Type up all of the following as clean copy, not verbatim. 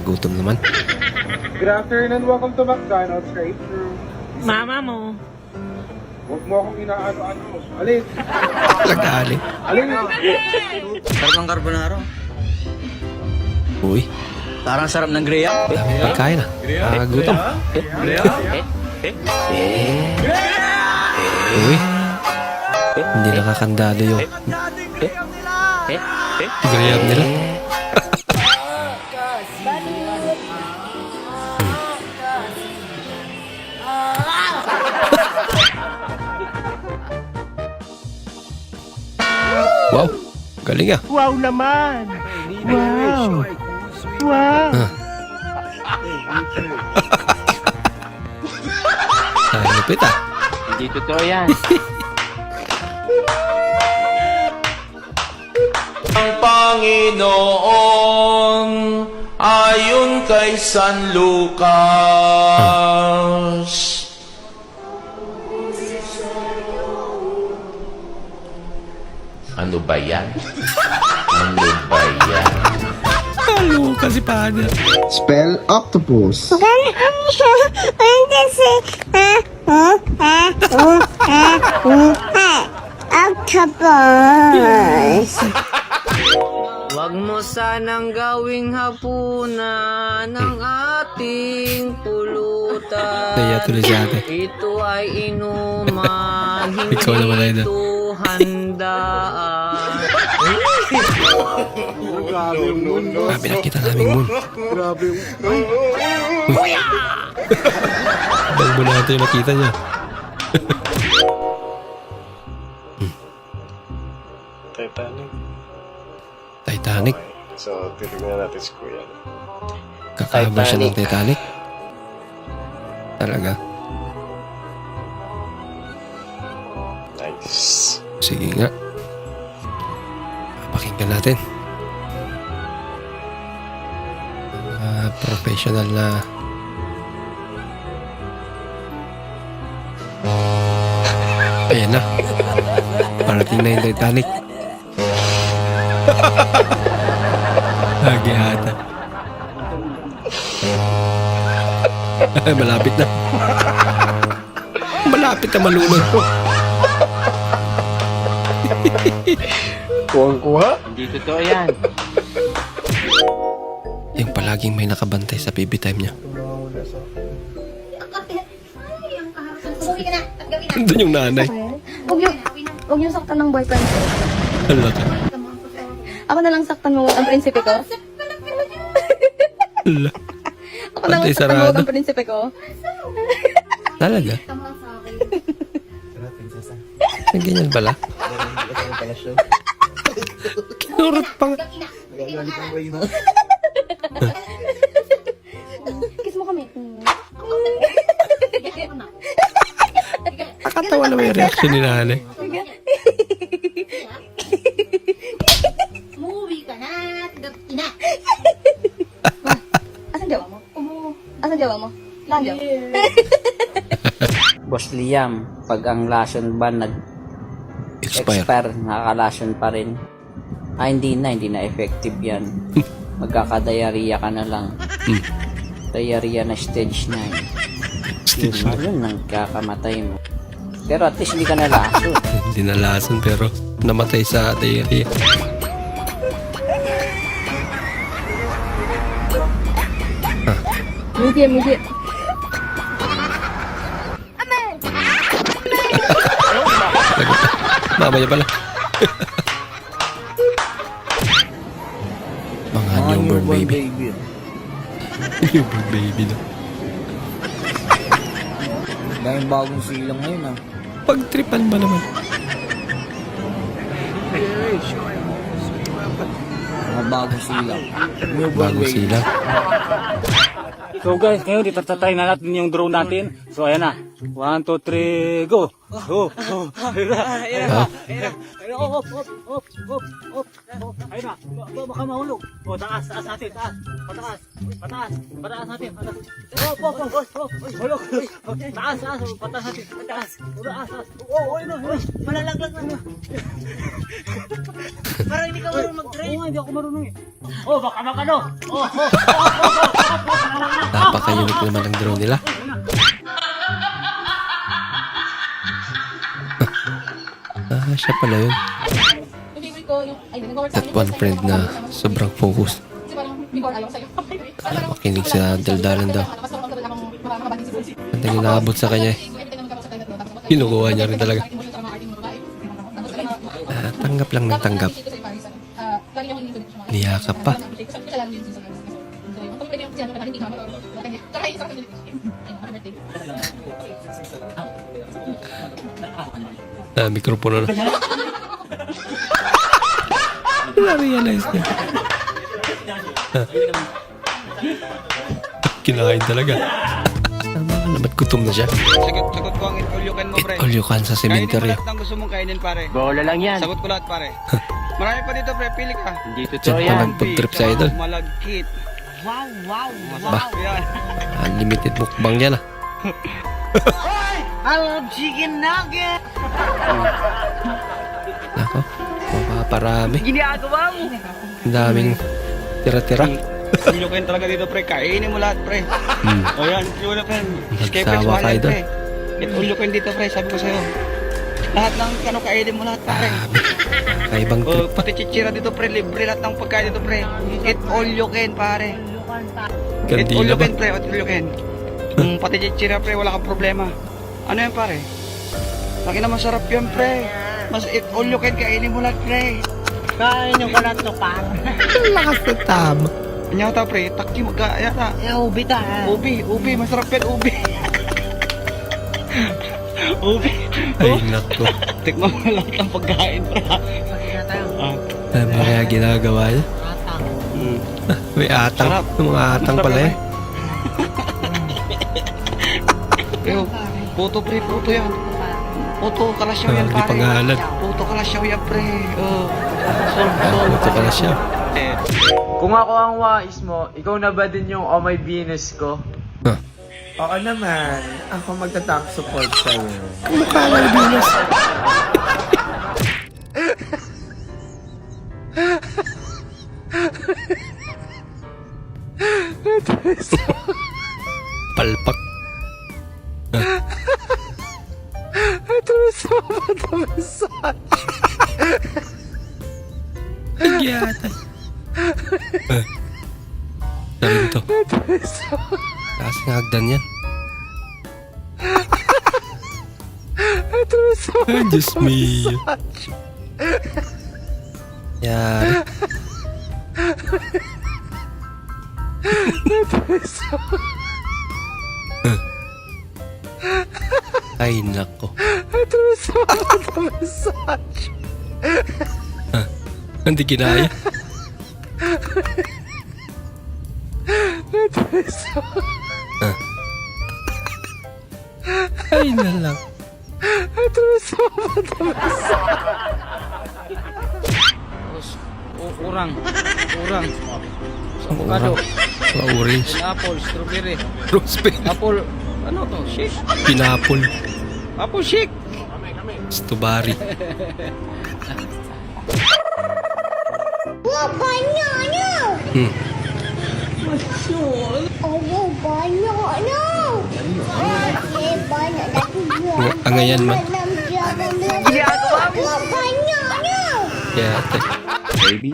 Nakakagutom naman. Good afternoon, welcome to McDonald's drive-thru. Mama mo. Huwag mo akong inaano-ano. Alin? Nag-aaling. Alin? Sarap ng carbonara. Uy, Parang sarap ng greya. dami pagkain ah. Nakakagutom. Uy, hindi nakakandado yung grab nila. Wow, galing ah. Wow naman. Wow. Wow. Ay, lupit ah. Hindi totoo yan. Ang Panginoon ayon kay San Lucas. Ano ba yan? Ano ba yan? Halo kasi Father. Spell octopus. Octopus. Huwag mo sanang gawing hapunan ng ating pulutan. Naiya tuloy si ate. Ito ay inuman, Ikaw naman, hindi Aida. ito handaan. Grabe yung mundo. Grabe nakita naming moon. Grabe yung... Balbo natin yung nakita niya. Titanic. Titanic. So, titignan natin si Kuya. Kakahaba siya ng Titanic. Talaga. Nice. Sige nga. Pakinggan natin. Professional na ayan na. Parating na yung Titanic. Lagi ata. Malapit na. Malapit na malunod. Kuha? Hindi totoo yan. Yung palaging may nakabantay sa baby time niya. Umuwi ka na at gawin na. Doon yung nanay. Huwag yung saktan ng boyfriend ko. Hala ka. Ako na lang saktan mo ang prinsipe ko. Hala. Ako na lang Pantay saktan mo sarado. ang prinsipe ko. Talaga? Ay, ganyan pala? Kinurot pa nga. Kiss mo kami. Nakatawa naman yung reaction ni nanay. Umuwi ka na at gabi na. Asan jawa mo? Asan jawa mo? Saan jawa? Boss Liam, pag ang lason ba Expire. nag-expire, nakakalason pa rin. Hindi na effective yan. Magkakadiarrhea ka na lang. Diarrhea na stage 9. Stage Yun ang kakamatay mo. Pero at least hindi ka nalason. Hindi nalason pero namatay sa diarrhea. Media. Mama niya pala. Mga newborn baby. Newborn baby na. Dahil bagong silang ngayon ah. Pagtripan ba naman? Mga bagong silang. Bago sila. So guys, ngayon dito tatry na natin yung drone natin. So ayan na. 1, 2, 3, go! Go! Go! Ayun na! Ayun na! Ayun na! Ayun na! Baka mahulog. O, taas natin, taas. Pataas natin. Hulog. Taas, pataas natin. Taas. Ayun na. Malalaglag na. Parang hindi ka marunong mag-drive. Oo, hindi ako marunong eh. Oh, baka magano. Napaka-unique naman ang drone nila. Siya pala yun. That one friend na sobrang focus. Makinig sa daldalan daw. Ang inaabot sa kanya eh. Kinukuha niya rin talaga. Tanggap lang ng tanggap. Niyakap pa. Mikropono na. Na-realize niya. Kinain talaga. Tama ka naman, gutom na siya. Sagot ko ang it-all-you-can mo, pre. All you can sa cemetery. Kainin mo lahat ng gusto mong kainin, pare. Bola lang yan. Sagot ko lahat, pare. Marami pa dito, pre. Pili ka. Hindi Diyan totoo pa yan. nagpag-trip sa idol. Malagkit. Ba, Masarap yan. unlimited mukbang yan ah. I love chicken nugget. Nako, mapaparami. Ginagawa mo. Ang daming tira-tira. All-you-can talaga dito, pre. Kainin mo lahat, pre. O yan, yun na, pre. Nagsawa ka, idol. It-all-you-can dito, pre. Sabi ko sa'yo. Lahat ng kainin mo lahat, pare. Kaibang trip pa. Pati chichira dito, pre. Libre lahat ng pagkain dito, pre. It-all-you-can, pare. Kandila ba? It-all-you-can, pre. It-all-you-can. Pati chichira, pre. Wala kang problema. Ano yan, pare? Laki na masarap yan, pre. Mas it-all-you-can, kainin mo lahat, pre. Kain yung kalat to, par. Lakas na tama. Yata, pre. Takti magkayata. Ubi ta. Ubi. Masarap yan, ubi. Ubi. Ay, nako. Tikman mo lahat ng pagkain, pre. Ano kaya ginagawa niya? May atang. Sarap. Mga atang pala eh. Yo, puto, pre. Puto yan. Puto, kalasyaw yan, Di pare. pangalan. Puto, kalasyaw yan, pre. Ito pala siya. Kung ako ang wais mo, ikaw na ba din yung oh my Venus ko? Huh. Oo naman. Ako magta-top support sa'yo. Mukha nga ni Venus. Palpak. Nagyatan. Sabi to. Kasing hagdan yan. Ay, Diyos me. Yari. Ay, nako. Hindi kinaya. Ay na lang. Urang. Avocado. Orange. Apple, strawberry. Roseberry. Apple, ano to? Shake. Pinapol. Apple shake. Stubari. Angayan man. Yate. Baby,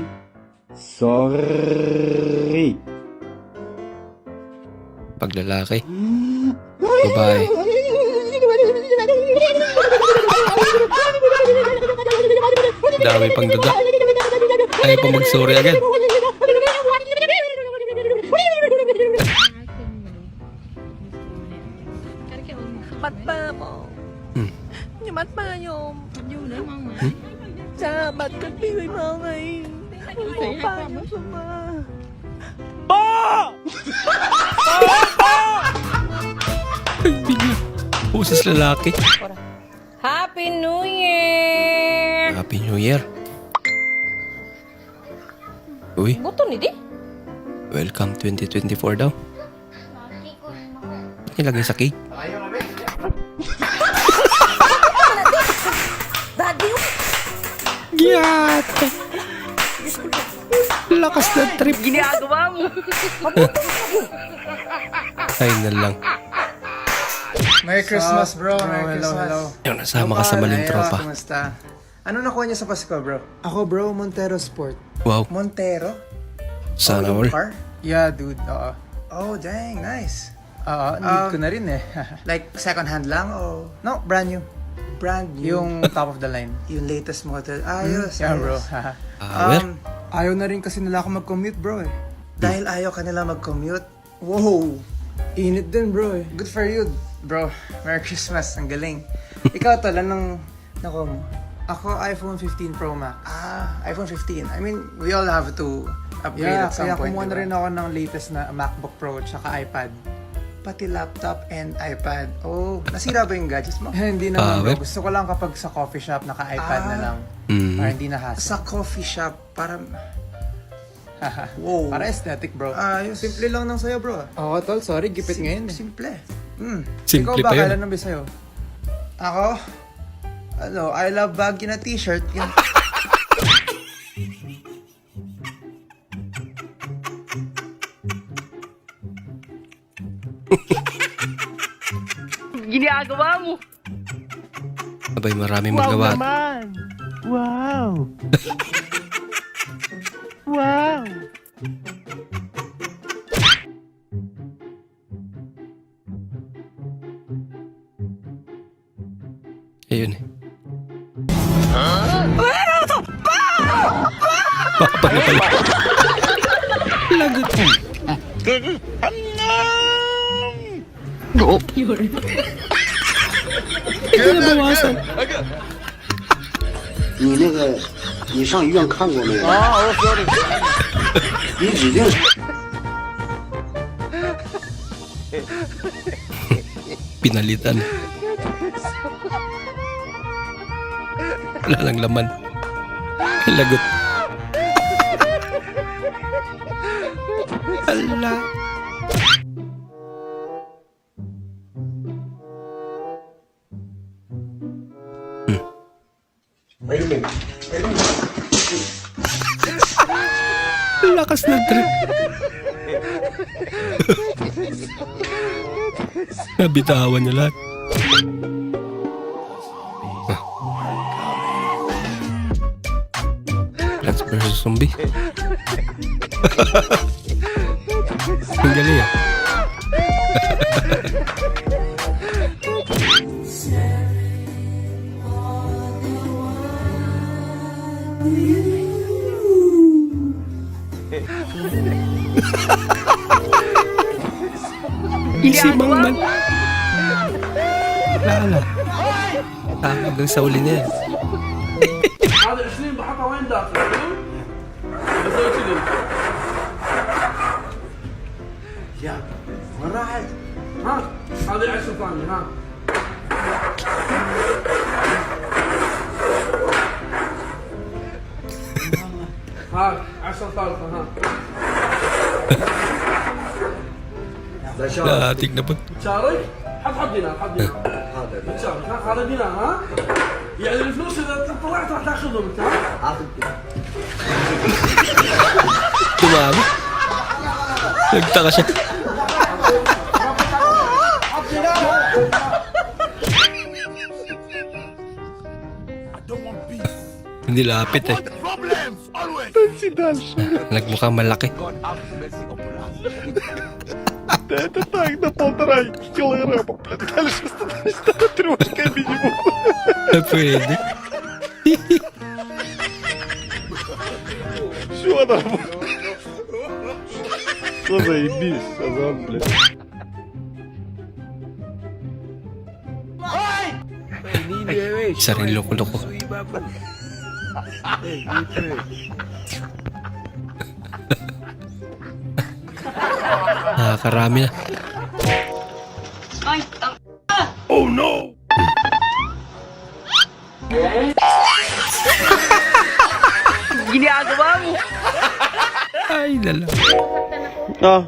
sorry. Paglalaki. Babae. Dami pang duda. Ayaw pa mag-sorry agad. Bigla. Pusis lalaki. Happy New Year! Happy New Year. Uy, Buto ni di? welcome 2024 daw. Ba't nilagay sa cake? Daddy! Yata. Lakas na trip. Ginagawa mo. Ay na lang. Merry Christmas, bro. Merry Christmas. Hello. Yun, nasama ka sa maling tropa. Kumusta? Ano nakuha niyo sa Pasko, bro? Ako, bro, Montero Sport. Wow, Montero? sana all. Car? Yeah, dude. Oo. Oh, dang. Nice. Oo, need ko na rin eh. Like, second hand lang o? No, brand new. Brand new? Yung top of the line. Yung latest model. Ayos. Yeah, bro. Well, Ayaw na rin kasi nila ako mag-commute, bro eh. Dahil ayaw kanila mag-commute? Wow! Init din, bro eh. Good for you, bro. Merry Christmas. Ang galing. Ikaw tol, anong nakuha mo? Ako, iPhone 15 Pro Max. iPhone 15. I mean, we all have to upgrade at some point. Kumuha na rin ako ng latest na MacBook Pro tsaka iPad. Pati laptop and iPad. Oh, nasira ba yung gadgets mo? Hindi naman, bro. Gusto ko lang kapag sa coffee shop, naka-iPad na lang. Para hindi na hassle. Sa coffee shop, para... wow. Para aesthetic, bro. Simple lang ng sayo, bro. Oo, tol. Sorry, gipit ngayon. Simple. simple Ikaw ba, pa yun. kailan nabi sa'yo? Ako? Ano, I love baggy na t-shirt. Yun. Ginagawa mo. Abay, maraming magawa. Wow. Wow. Ayun eh. Paano pala? Lagot mo. Ito na bawasan. 你那个，你上医院看过没有？你指定。 Pinalitan. Wala lang laman. Lagot. Ala. Lakas ng trip. Nabitawan niya lahat. Plants vs. Zombie. Ang galing ah. Si Mangman. Lala. Hanggang sa uli niya. هذا 20 بحطها وين داخل؟ بسوي كذي. يا وين راحت؟ ها هذه 10 ثانية ها. ها 10 ثالثة ها. Natik na po. تشارك؟ حط دينار حط دينار. تشارك ها هذا دينار ها. يعني الفلوس اذا طلعت راح تاخذهم انت ها؟ Tumama. Nagtaka siya. Hindi lapit eh. Nagmukhang malaki. Это так, на 1,5 килограмма, блядь. Дальше становится трешкой минимум. Pwede. Все нормально. Что заебись, сказал, блядь. Isa rin loko-loko. Nakakarami na. Oh no! Ginagawa mo. Ay, lala. Ah.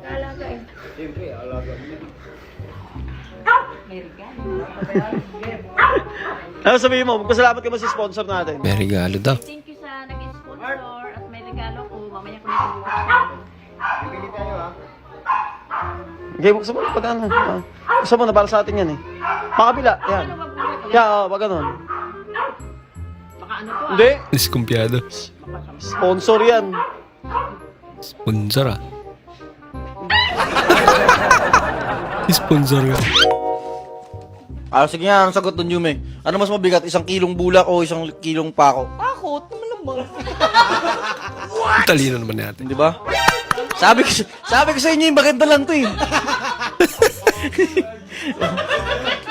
Ano sabihin mo? Magpasalamat ka ba sa sponsor natin? May regalo daw. Thank you sa nag-sponsor at may regalo ko. Mamaya ko na Okay, gusto mo pag ano? Gusto mo na para sa atin yan eh. Makabila, yan. Yeah, pag ganun. Hindi, Diskumpiyado. sponsor yan. Sponsor ah. Sponsor ka. Sige nga, anong sagot doon, Yume? Ano mas mabigat, 1 kilong bulak o 1 kilong pako? Talino naman natin. Di ba? Sabi ko sa inyo yung maganda lang to eh.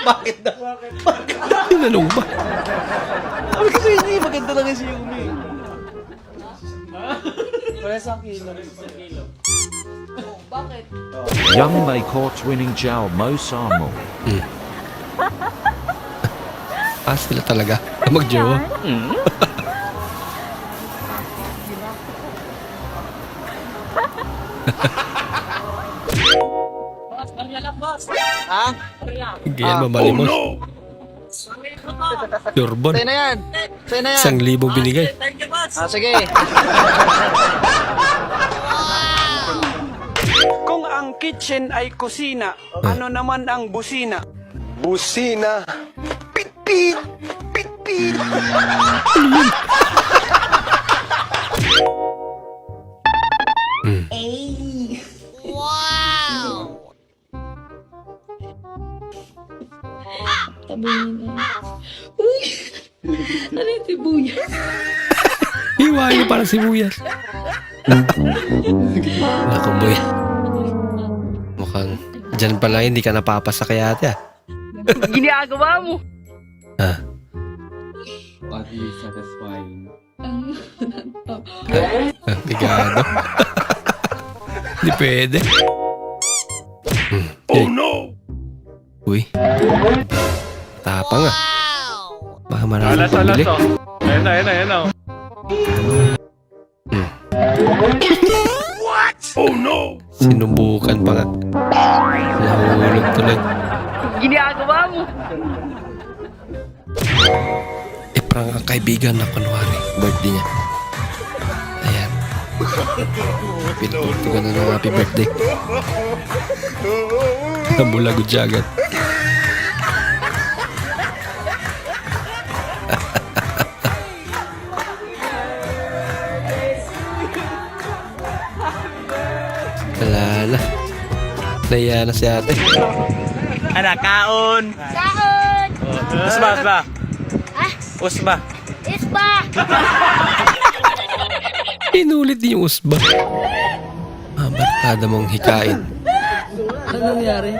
Bakit na? Tinanong ba? Sabi ko sa inyo yung maganda lang yung si Yume. Young May caught winning Jao Mo Samo. Sila talaga. Mag-jowa. Ganyan mamalimos. Turbon. Sa'yo na yan. 1,000 binigay. Sige. Kung ang kitchen ay kusina, ano naman ang busina? Busina. Pit-pit. Pit-pit. Hiwain para sibuyas. Ako boy. Mukhang dyan pa lang hindi ka napapasa kaya ate ah. Ginagawa mo. Bigado. Hindi pwede. Oh no! Uy. Tapang ah. Baka maraming pambili. Ayan na. Sinubukan pa nga. Nahulog tuloy. Ginagawa mo. Prank ang kaibigan na kunwari. Birthday niya. Ayan. Pinuto ka na ng happy birthday. Nabulagod siya agad. Wala na. Naiya na si ate. Anak, kaon. Kaon! Usba. Usba. Ispa! Inulit din yung usba. Barkada mong hikain. Ano nangyari?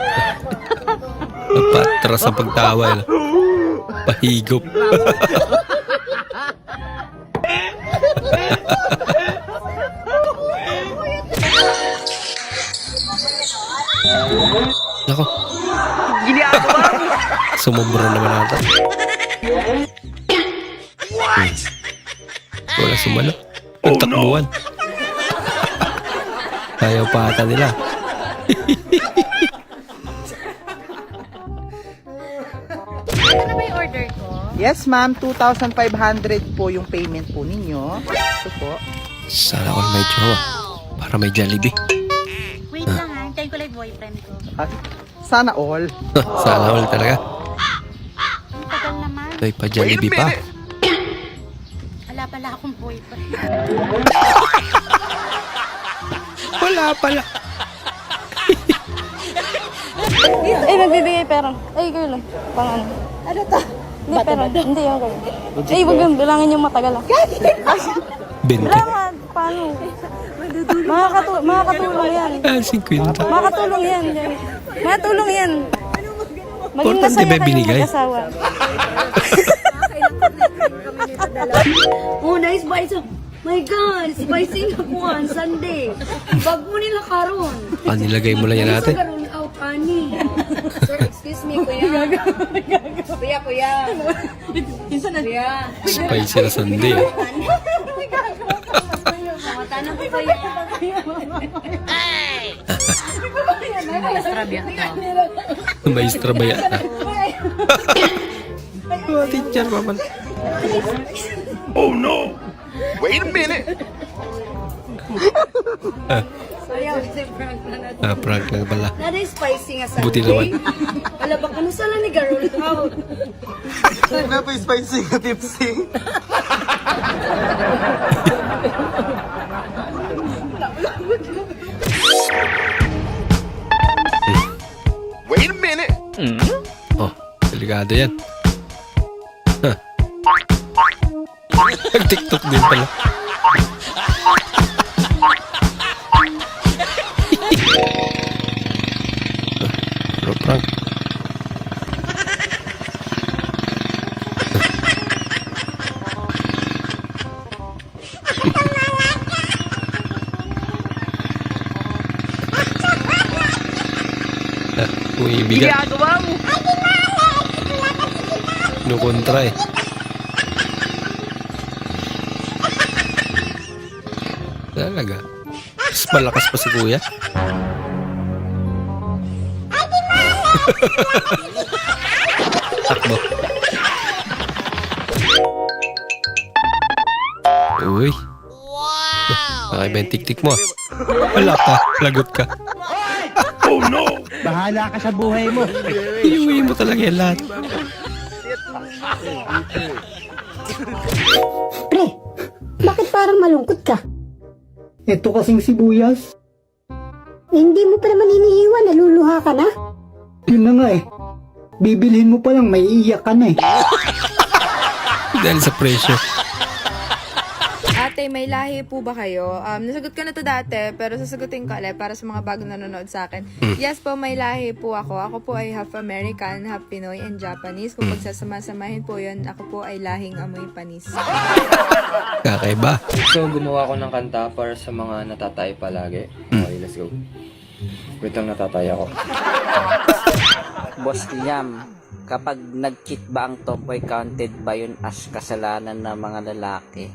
Napatras ang pagtawa. Pahigop. Nako. Ginagawa mo. Sumubra naman ata. Wala sumalo. Nagtakbuhan. Ayaw pa ata nila. Ano na ba yung order ko? Yes, ma'am. 2,500 po yung payment po ninyo. Ito po. Sana all may jowa. Para may Jollibee. Wait lang ha. Hintayin ko lang yung boyfriend ko. Sana all. Sana all talaga. Ang tagal naman. May pa Jollibee pa. Wala pala akong boyfriend. Wala pala. Eh, nagbibigay pera. Ay, kayo lang. Pang ano? Ano to? Hindi, pera. Hindi, yung kayo. Ay, wag yung bilangin yung matagal ah. 20. Kailangan, paano? Makakatulong yan. 50. Makakatulong yan. Makatulong yan. Maging Importante masaya ba kayong binigay? mag-asawa. Oh, nice bites. My God, spicy na po on Sunday. Bag mo nila karon. Nilagay mo lang yan natin. Karon out ani. Sir, excuse me, kuya. Kuya. Kinsa na? Kuya. Spicy na Sunday. Matanang ko kuya. Maestra ba yan? Teacher naman. Oh no! Wait a minute! Ayaw, kasi prank na natin. Prank lang pala. Nada spicy nga sa Buti naman. Wala ba kano sala ni Garol out? Wala pa spicy ka, tipsy. Wait a minute. Oh, delikado yan. Huh. Nag-tiktok din pala. Pero prank. Uy, bigat. Ginagawa mo. Nukontra eh. Talaga. Mas malakas pa si kuya. Takbo. Uy. Wow! Bakit ba yung tik-tik mo? Wala ka. Lagot ka. Oh no! Bahala ka sa buhay mo. Iuwi mo talaga yan lahat. Pre, bakit parang malungkot ka? Ito kasing sibuyas. Hindi mo pa naman iniiwan, naluluha ka na? Yun na nga eh. Bibilhin mo pa lang, may iiyak ka na eh. Dahil sa presyo. Ate, may lahi po ba kayo? Nasagot ko na to dati, pero sasagutin ko ulit para sa mga bagong nanonood sa akin. Yes po, may lahi po ako. Ako po ay half American, half Pinoy, and Japanese. Kung pagsasama-samahin po yun, ako po ay lahing amoy panis. Kakaiba. So, gumawa ko ng kanta para sa mga natatay palagi. Okay, let's go. Wait lang, natatay ako. Boss Liam, kapag nag-cheat ba ang tomboy, counted ba yun as kasalanan ng mga lalaki?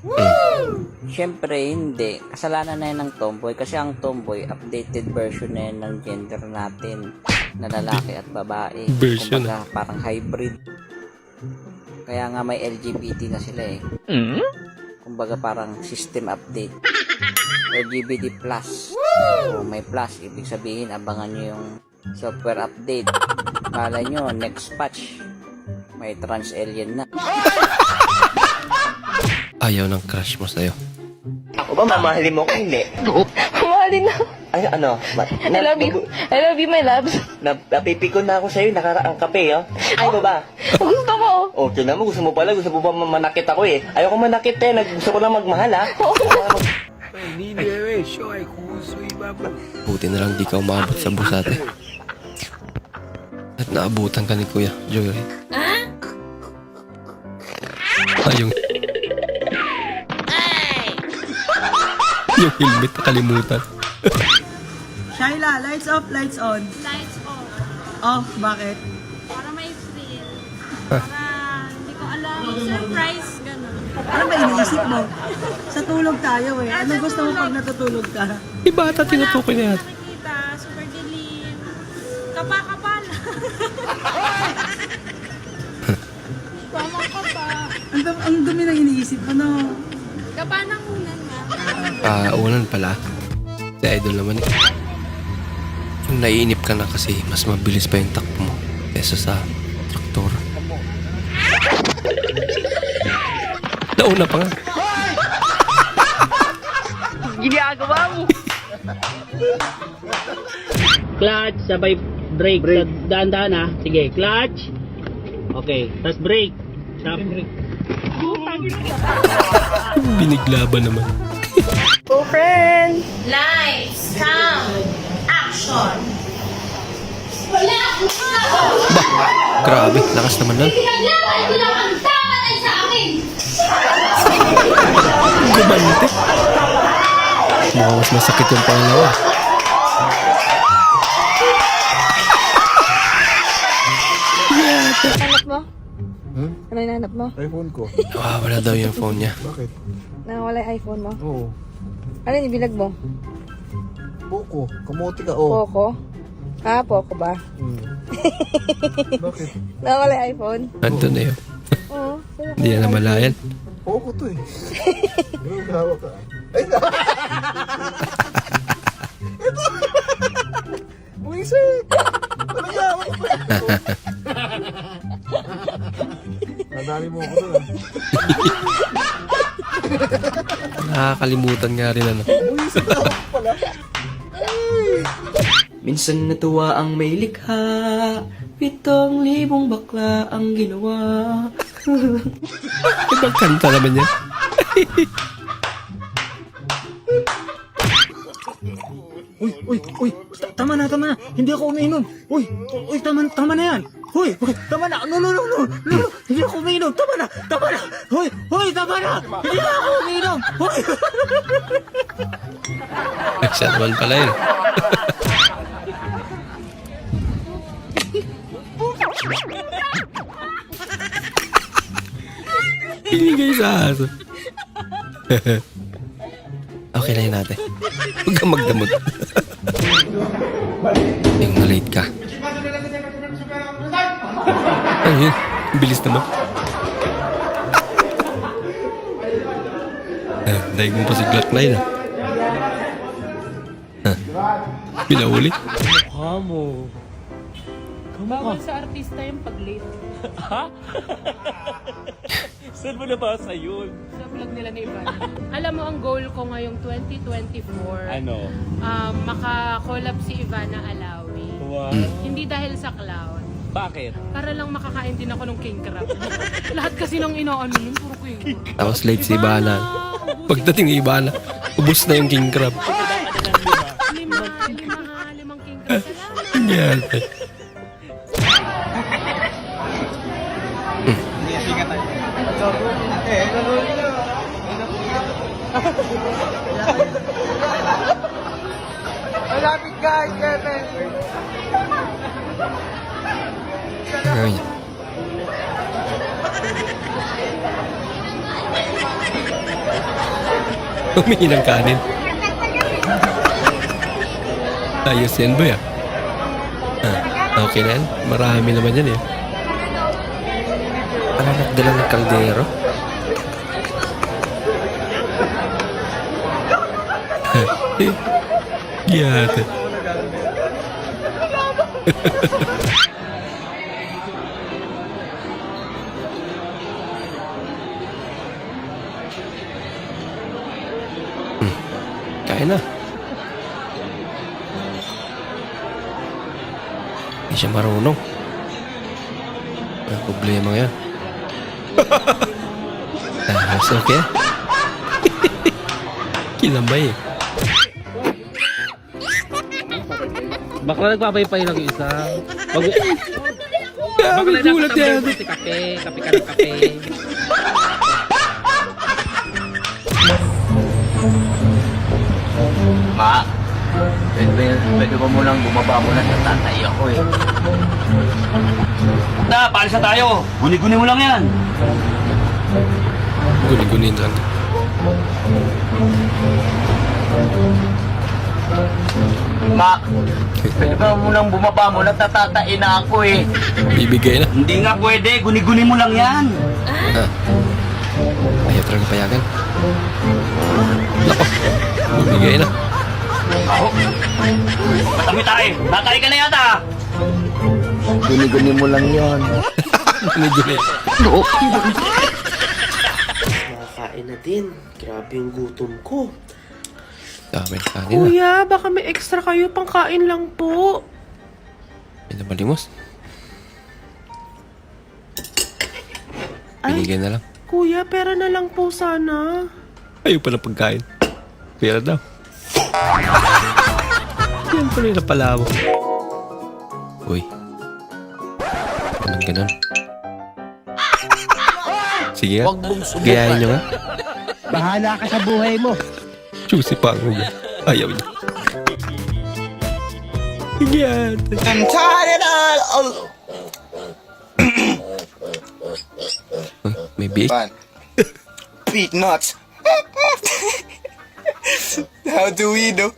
Siyempre, hindi. Kasalanan na yun ng tomboy kasi ang tomboy, updated version na yun ng gender natin na lalaki at babae. Version. Kumbaga, parang hybrid. Kaya nga may LGBT na sila eh. Kumbaga parang system update. LGBT plus. So, may plus, ibig sabihin, abangan nyo yung software update. Kala nyo, next patch, may trans alien na. Ayaw ng crush mo sa'yo. Ako ba, mamahalin mo ko hindi? Mahalin na. Ay, ano? I love you. I love you, my loves. Napipikon na ako sa'yo, nakaraang kape, oh. Ay, ba? Gusto mo. Oh, tinan mo, gusto mo pa manakit ako eh. Ayoko manakit eh, gusto ko lang magmahal, ha? Buti na lang di ka umabot sa busate. At naabutan ka ni Kuya Joy. Yung helmet nakalimutan. Shaila, lights off, lights on. Lights off. Off, bakit? Para may thrill. Para hindi ko alam. Surprise, gano'n. Ano ba iniisip mo? Sa tulog tayo eh. Ano gusto mo pag natutulog ka? Iba ata tinutukoy na yan. Nakikita, super dilim. Kapa-kapa lang. Kapa-kapa. Ang dumi ng iniisip mo, no? Kapanangunan nga. Unan pala. Si Idol naman eh. Yung naiinip ka na kasi mas mabilis pa yung takbo mo kesa sa traktor. Nauna pa nga. Ginagawa mo. Clutch, sabay brake. Daan-daan ha. Sige, clutch. Okay, tapos brake. Stop. Biniglaban naman. Go, friend. Lights, sound, action. Grabe, lakas naman nun. Pinaglaban ko lang ang dapat ay sa akin. Gumante. Mukhang mas masakit yung pangalawa. Hanap mo? Ano yung hanap mo? iPhone ko. Wala daw yung phone niya. Bakit? Nakawala yung iPhone mo? Oo. Ano yung bilag mo? Poco. Kamote ka, oh. Poco? Ah, Poco ba? Bakit? Nakawala yung iPhone? Ando na yun. Oo. Hindi na namalayan. Poco to eh. Hawak ka. Ay, Nakakalimutan nga rin ano. Minsan natuwa ang may likha, 7,000 bakla ang ginawa. Ibang kanta naman yan. Uy, tama na. Hindi ako umiinom. Uy, tama na yan. Uy, tama na. No. Hindi ako umiinom. Tama na. Uy, tama na. Hindi na ako umiinom. Uy. Siya naman pala yun. Binigay sa aso. Okay na yun natin. Huwag kang magdamot. Yung na-late ka. Ayun, bilis naman. Dahil mo pa si Glock 9 Pinahuli. Mukha mo. Bawal sa artista yung pag-late. Saan mo nabasa yun? Sa vlog nila ni Ivan. Alam mo, ang goal ko ngayong 2024, Ano? maka-collab si Ivana Alawi. Wow. Hindi dahil sa clown. Bakit? Para lang makakain din ako ng king crab. Lahat kasi nung inoon yun, puro king crab. Tapos late si Ibana. Pagdating ni Ibana, ubus na yung king crab. Limang king crab. Salamat. Yan. Malapit guys, Kevin! Ay. Humingi ng kanin. Ayos yan ba ya? Okay na yan. Marami naman yan eh. Parang nagdala ng kaldero. Giyate. Kaya na. Hindi siya marunong. Ang problema yan. That's okay. Kinambay eh. Bakla nagpapaypay lang yung isa. Bakla gulat yan. Kape ka ng kape. Ma, pwede ba mo lang bumaba mo na sa tatay ako eh. Paalis na tayo. Guni-guni mo lang yan. Guni-gunin lang. Ma, pwede ba mo lang bumaba mo? Nagtatatain na ako eh. Bibigay na. Hindi nga pwede. Guni-guni mo lang yan. Ayaw talaga payagan. Nako. Bibigay na. Matami tayo. Nakakain ka na yata. Guni-guni mo lang yon. Guni-guni. Nakakain na din. Grabe yung gutom ko. Dami na kanin na. Kuya, baka may extra kayo pang kain lang po. May namalimos. Binigay na lang. Kuya, pera na lang po sana. Ayaw pa ng pagkain. Pera daw. Yan pala yung napala mo. Uy. Ganun. Sige nga. Gayahin nyo nga. Bahala ka sa buhay mo. Juicy pa ang ulo. Ayaw niya. Sige yan. I'm tired of... Uy, may beef. Beat nuts. How do we do?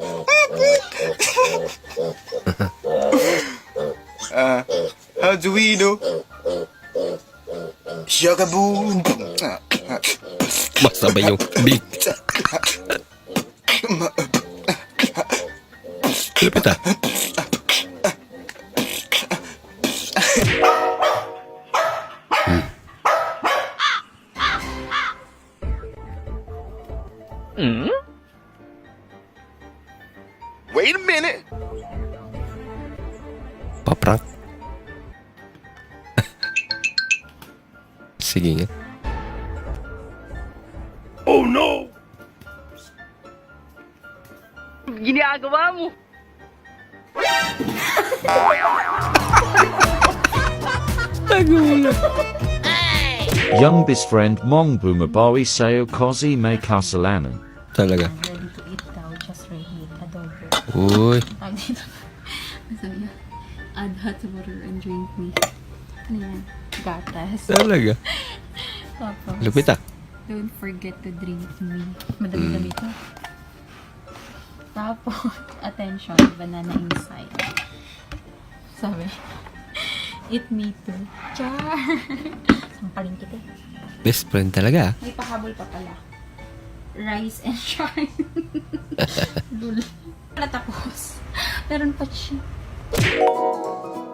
How do we do? Sugar boom. Masabay yung beef. Lapit ah. Wait a minute. Paprank. Sige nga. Oh no! Ginagawa mo. Young best friend mong bumabawi sa'yo kasi may kasalanan. Talaga. Ready to eat daw, just reheat, adobo. Uy. Tawag dito. Sabi niya, add hot water and drink me. Ano yan? Gatas. Talaga. Tapos, Lupit ah. don't forget to drink me. Madami-dami to. Tapos, attention, banana inside. Sabi, eat me too. Char! Sampaling kita eh. Best friend talaga ah. May pahabol pa pala. Rice and shine. Lul. Wala tapos. Meron pa siya.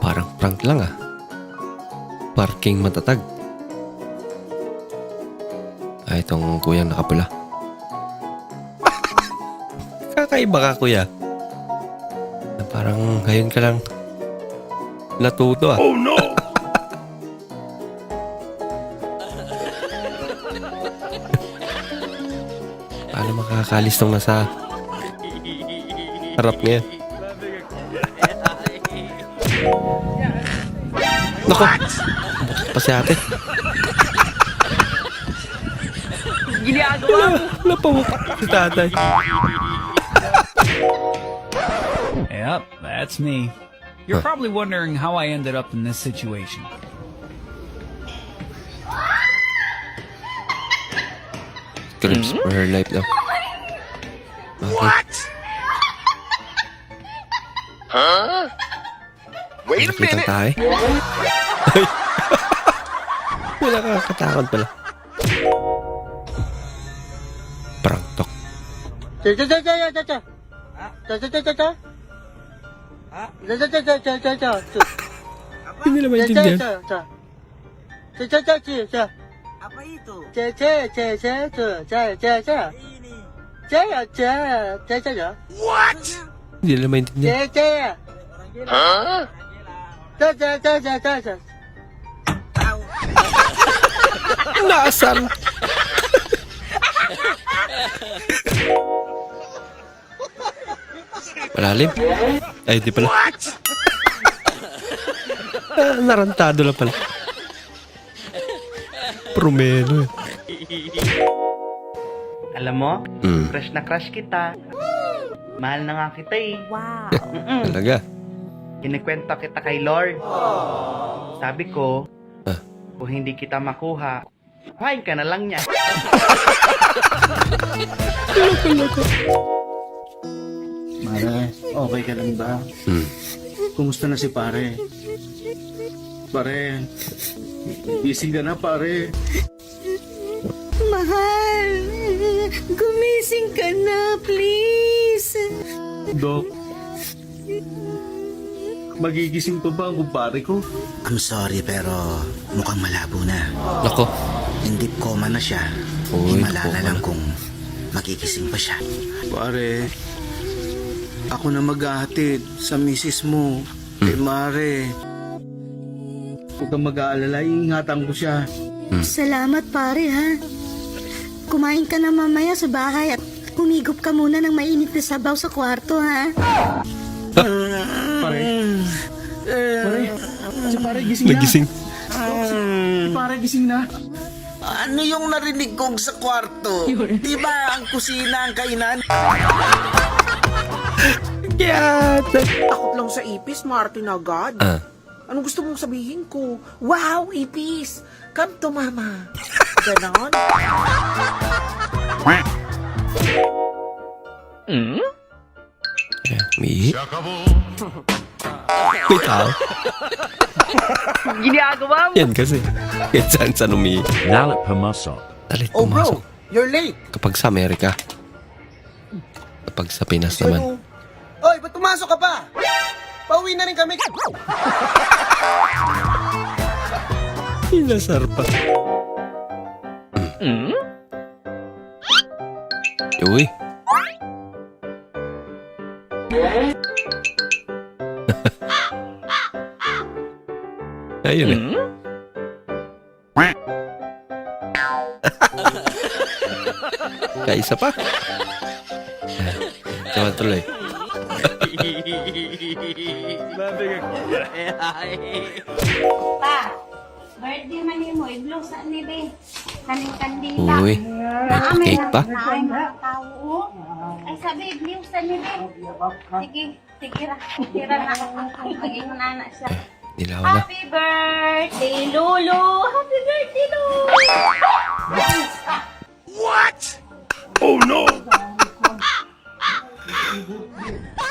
Parang prank lang ah. Parking matatag. Ay, itong kuyang nakapula. Kakaiba ka, kuya. Na parang ngayon ka lang natuto ah. Oh no! Paano makakalis tong nasa harap niya? Nako! Pa si ate. Ginagawa mo. Napamukha si tatay. Yep, that's me. You're probably wondering how I ended up in this situation. Cribs for her life daw. What? Huh? Wait a Nakita minute. tayo. Wala kakatakot pala. Prank talk. Hindi naman intindihan. Apa itu? What? Hindi naman intindihan. Huh? Nasaan? Malalim? Ay, di pala. Narantado lang pala. Promeno eh. Alam mo, crush na crush kita. Mahal na nga kita eh. Wow. Talaga. Kinikwento kita kay Lord. Sabi ko, kung hindi kita makuha, kuhain ka na lang niya. Mare, okay ka lang ba? Kumusta na si pare? Pare, gising ka na pare. Mahal, gumising ka na, please. Dok, magigising pa ba ang kumpare ko? I'm sorry pero mukhang malabo na. Nako. Hindi coma na siya. Uy, Himala coma na lang na. kung magigising pa siya. Pare, ako na maghahatid sa misis mo. Kay Mare. Huwag kang mag-aalala, iingatan ko siya. Salamat pare ha. Kumain ka na mamaya sa bahay at humigop ka muna ng mainit na sabaw sa kwarto ha. Pare, si pare gising na. Nagising. Si pare gising na. Ano yung narinig kong sa kwarto? Di ba ang kusina ang kainan? Takot lang sa ipis, Martin agad. Anong gusto mong sabihin ko? Wow, ipis! Come to mama. Ganon? May tao. Ginagawa mo. Yan kasi. Kahit saan umihi. Nalit pumasok. Talit Oh pumasok. bro, you're late. Kapag sa Amerika. Kapag sa Pinas naman. Oy, ba't pumasok ka pa? Pauwi na rin kami. Inasar pa. Uy. Ayun eh. Kaisa pa. Coba tuloy. Pa, birthday man mo, i-blow sa nibe. Kaning kandila. Uy, may cake pa. Ay, tao. Ay, sabi, i-blow sa nibe. Sige, tira na. Maging nana siya. Dilaw na. Happy birthday, Lulu! Happy birthday, Lulu! What? Oh no!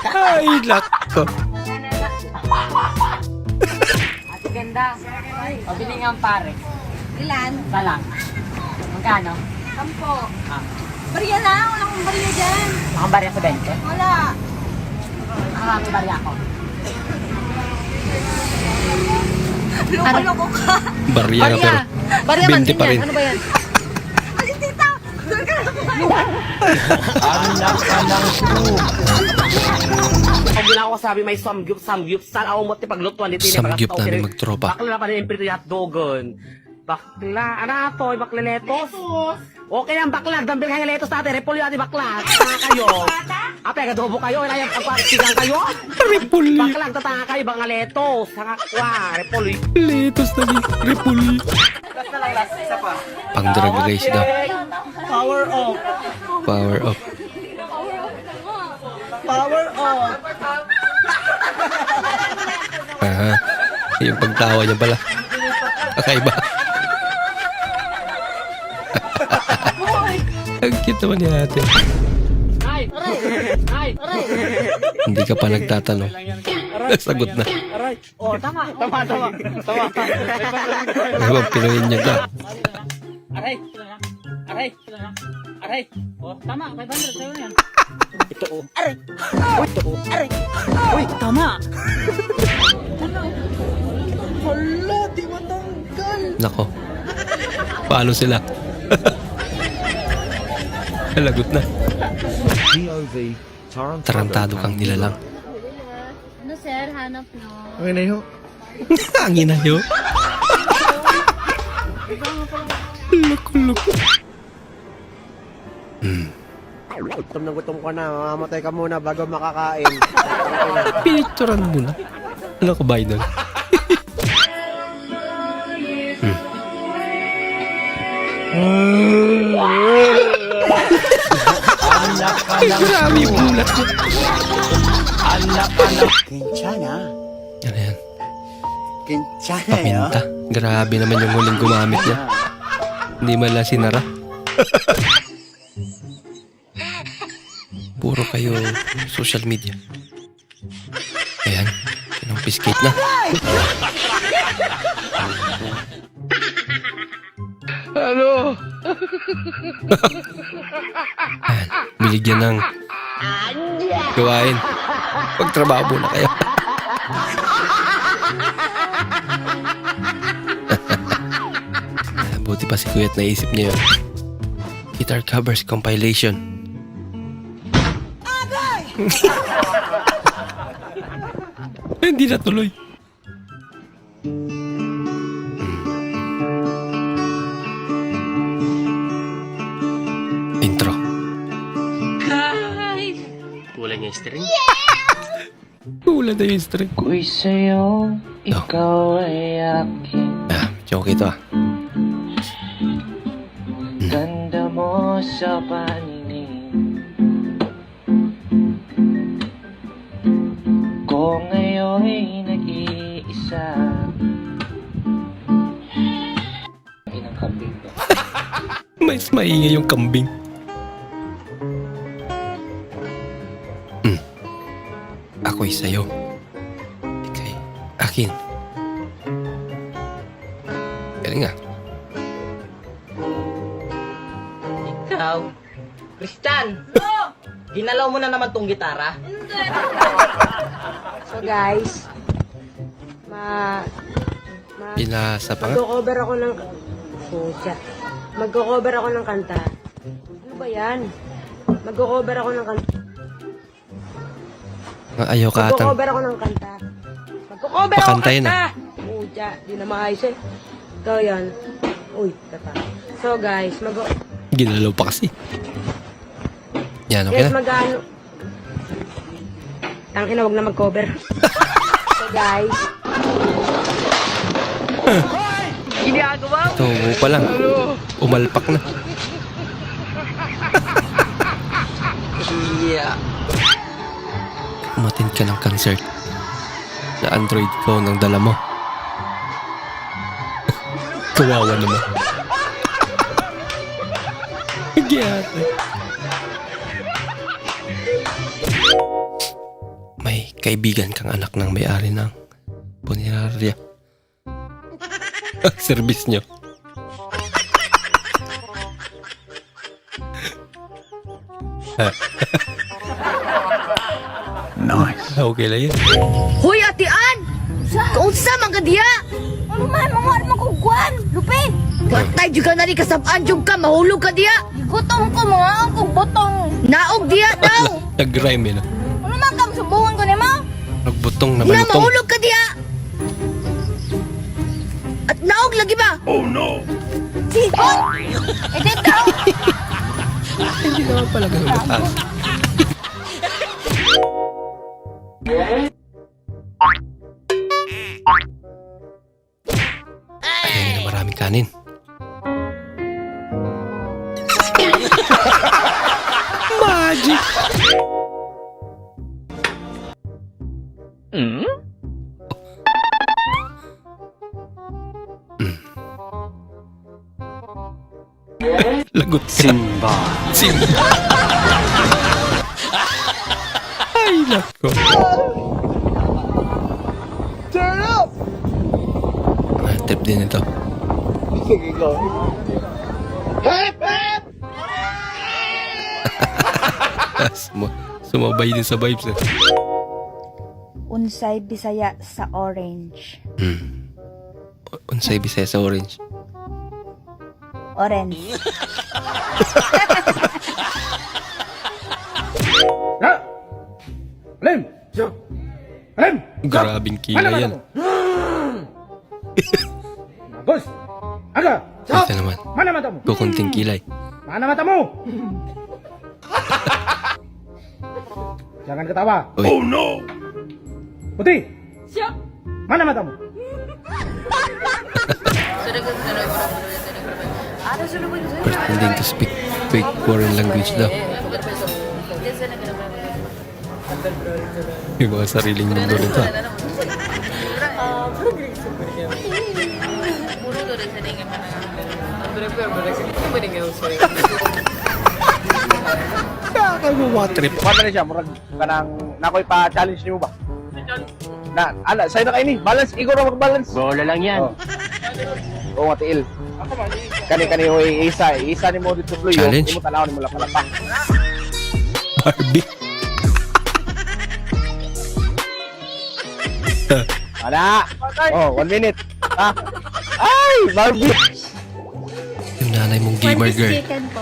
Ay, lako. Ate ganda. O, bili nga ang pare. Ilan? Balang. Magkano? 10. Barya lang, wala akong barya dyan. Ang barya sa 20? Wala. Marami barya ako. Loko-loko ka. Barya ka pero. Barya man, 20 pa rin. Ano ba yan? Ay, tita! Doon ka na Anak ka ng Ang ginawa ko sabi may samgyup, sal ako mo ti paglutuan dito Samgyup namin magtropa. Bakla na pa rin yung hotdogon. Bakla, ano to, bakla letos? Okay ang bakla, dambil kayo letos natin, repolyo natin bakla. Tatanga kayo. Ate, gadobo kayo, inayang pagpasigang kayo. Repolyo. Bakla, tatanga kayo, bang letos. Hangakwa, repolyo. Letos na ni repolyo. Pang drag race daw. Power off. Power up. Power off. Aha. Yung pagtawa niya pala. Kakaiba. Ang cute naman ni ate. Hindi ka pa nagtatanong. Sagot na. Oh, tama. Ano bang pinuhin niya ka? Aray. Oh, tama. 500 sa'yo yan. Ito oh. Aray. Ito oh. Aray. Uy, tama. Hala, di matanggal. Nako. Paano sila? Lagot na. POV, Tarantado kang nilalang. Ano, sir? Hanap no? Okay na yun. Ang ina nyo. Loko-loko. Gutom na gutom ka na. Mamatay ka muna bago makakain. Pinicturan mo na. Ano ka ba idol? Anak ka ng Grabe yung gulat mo. Anak ka ng Kinchana. Ano yan? Kinchana Paminta. Grabe naman yung huling gumamit niya. Hindi man lang sinara. Puro kayo social media. Ayan. Pinang-piskate na. Ano? Ayan. Binigyan ng gawain. Pagtrabaho na kayo. Buti pa si Kuyat naisip niya yun. Guitar covers compilation. Hindi na tuloy. Intro. Kulang yung string. Kulang na yung string. Ako'y sa'yo, ikaw ay akin. Joke ito ah. Ganda mo sa paningin ko ngayon'y nag-iisa. Inang kambing to. Mas maingay yung kambing. Ako'y sa'yo. Ika'y akin. Galing nga. Ikaw. Christian! Ginalaw mo na naman tong gitara? So guys, Pinasa pa nga. mag-cover ako ng mag-cover ako ng kanta. Ano ba 'yan? Mag-cover ako ng kanta. Ayaw ka atang. Magko-cover ako ng kanta. Magko-cover ako Pakantayin kanta! Uja, di na maayos eh. Ikaw yan. Uy, tata. So guys, Ginalaw pa kasi. Yan, okay guys, na. mag-ano. Tangina, wag na mag-cover. So guys. Ginagawa mo? Ito pa lang. Umalpak na. Yeah. Umatin ka ng concert. Na Android phone ang dala mo. Kawawa naman. Giyate. May kaibigan kang anak ng may-ari ng punerarya. Service nyo. Nice. Okay lang yan. Hoy, Ate Ann! Kaunsa man ka diya? Ano man, mga kugwan! Lupin! Gatay juga na ni kasabaan juga ka, mahulog ka diya! Gutom ko mga akong botong! Naog diya daw! Nag-rhyme yun. Ano man kam subukan ko ni mo? Nagbutong na Na malutong. mahulog ka diya! At naog lagi ba? Oh no! Sihon! Edit daw! Hindi naman pala ganun mataas. Ayan na maraming kanin. Magic! Lagot ka. Simba. Ay, nako. Turn up! Trip din ito. Sige, go. Hep, hep! Sumabay din sa vibes eh. Unsay Bisaya sa orange. Unsay Bisaya sa orange. Orange. Alim! Alim! Grabing kilay yan. Bagus! Aga! Ito naman. Mana mata mo? Kukunting kilay. Mana mata mo? Jangan ketawa. Uy. Oh no! Putih! Mana mata mo? Pretending to speak fake foreign language daw. Yung mga sariling mundo nito. Kakagawa trip. Paano na siya? Murag ka nang nakoy pa-challenge niyo ba? Na, ala, sa'yo na kayo ni. Balance, Igor ang mag-balance. Bola lang yan. Oo, nga, tiil. Kani-kani, hoy, isa ni mo dito fluyo. Challenge? Hindi mo tanaw ni mo lapang. Barbie. Ana! Oh, 1 minute. Ah. Ay, Barbie! Yung nanay mong gamer girl. Chicken po.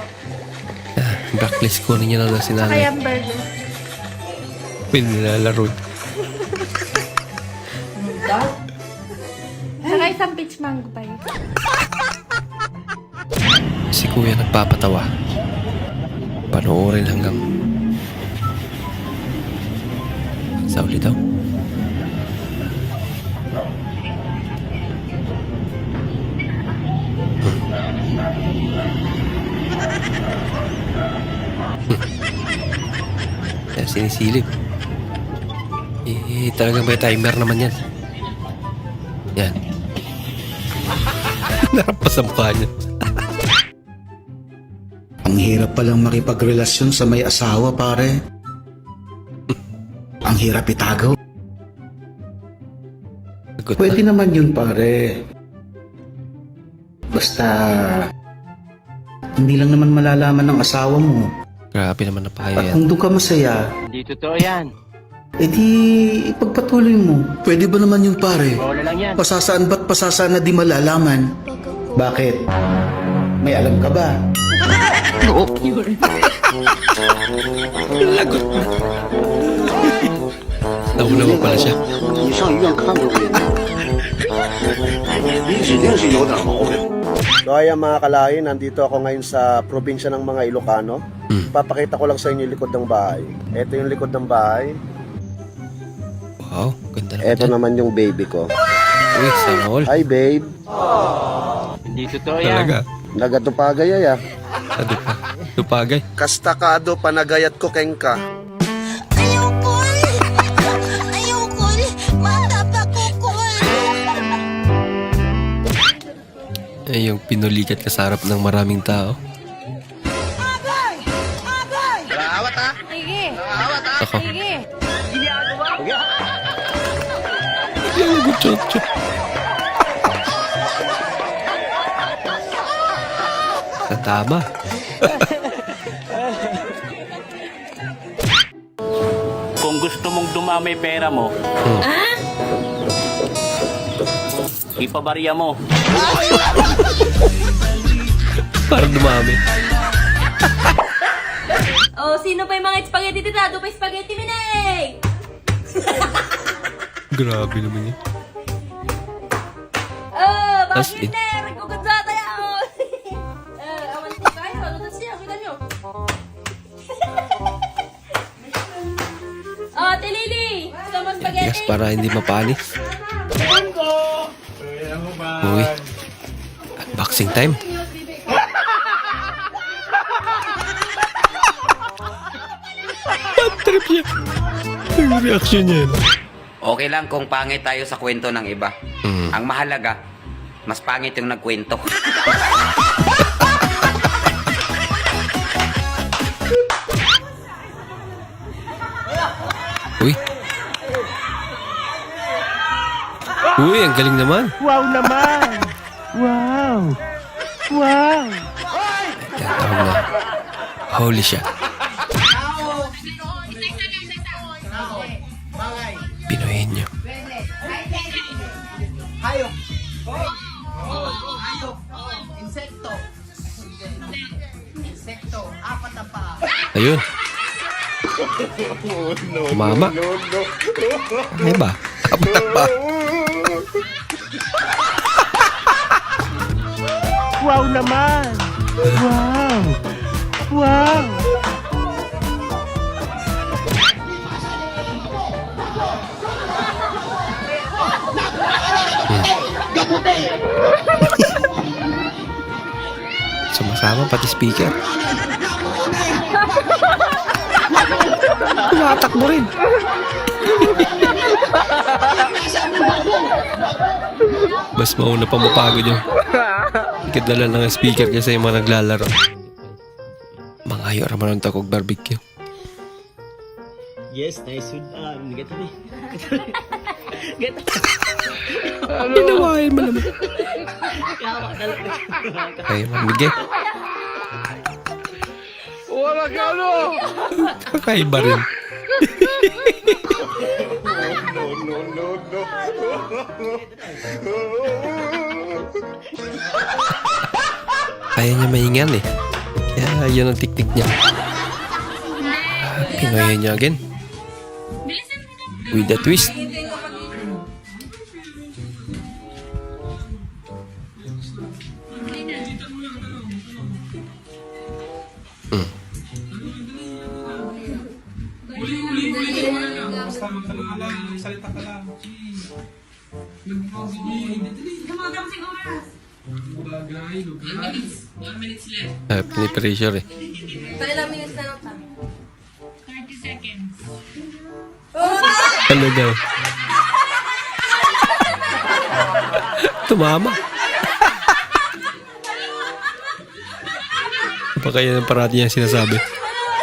Blacklist ko niya na lang si nanay. burger. Pwede nilalaro. Saka isang peach mango pa yun. Si kuya nagpapatawa. Panoorin hanggang sa uli daw. Kaya sinisilip. Talagang may timer naman yan. Yan. Narap pa sa mukha niya. Ang hirap palang makipagrelasyon sa may asawa, pare. Ang hirap itagaw. Pwede naman yun, pare. Basta hindi lang naman malalaman ng asawa mo. Grabe naman na payo At yan. kung doon ka masaya, Hindi totoo yan. edi ipagpatuloy mo. Pwede ba naman yun, pare? Bola lang yan. Pasasaan ba't pasasaan na di malalaman? Bakit? May alam ka ba? Lagot na. Nauna pa pala siya. 你上医院看过这个吗？你指定是有点毛病。So ayan mga kalahi, nandito ako ngayon sa probinsya ng mga Ilocano. Papakita ko lang sa inyo yung likod ng bahay. Ito yung likod ng bahay. Wow, ganda naman Ito dyan. naman yung baby ko. Uy, sana all. Hi babe. Hindi totoo Talaga. Nagatupagay ay Ano pa? Tupagay. Kastakado panagayat ko kengka. Ay, yung pinulikat ka sa harap ng maraming tao. Sige. Ako. Sige. Yung gutso-gutso. Sa tama. Kung gusto mong dumamay pera mo, ipabarya mo. Parang dumami. Oh, sino pa yung mga spaghetti tita? Doon pa yung spaghetti minay! Grabe naman yun. Oh, As bakit in. na? Nagkukunsata yan! Awan din kayo. Ano siya? Kita nyo. Oh, Tilili! Gusto mo spaghetti? Tigas para hindi mapanis. Uy. Unboxing time. Bad trip niya. Yung reaction niya. Okay lang kung pangit tayo sa kwento ng iba. Ang mahalaga, mas pangit yung nagkwento. Uy. Uy, ang galing naman. Wow naman! Wow! Wow! Tawag na. Holy shit. Pinuhin niyo. Ayun. Mama. Ano ba? Apa ba? Wow naman! Wow! Wow! Sumasama pati speaker. Tumatakbo rin. Mas mauna pa mapagod yung kadala ng speaker kaysa yung mga naglalaro. Mga ayo raman ng takog barbecue. Yes, nice food. Gato ni. Ginawain mo naman. Kayo mamigay. Wala ka ano! Kakaiba rin. Kaya niya maingan eh. Kaya yun ang tiktik niya. Pinoy niya again. With a twist. Pinipressure eh. Ilang minutes na lang pa? 30 seconds. Ano daw? Tumama. Apa kaya ng parati niya sinasabi?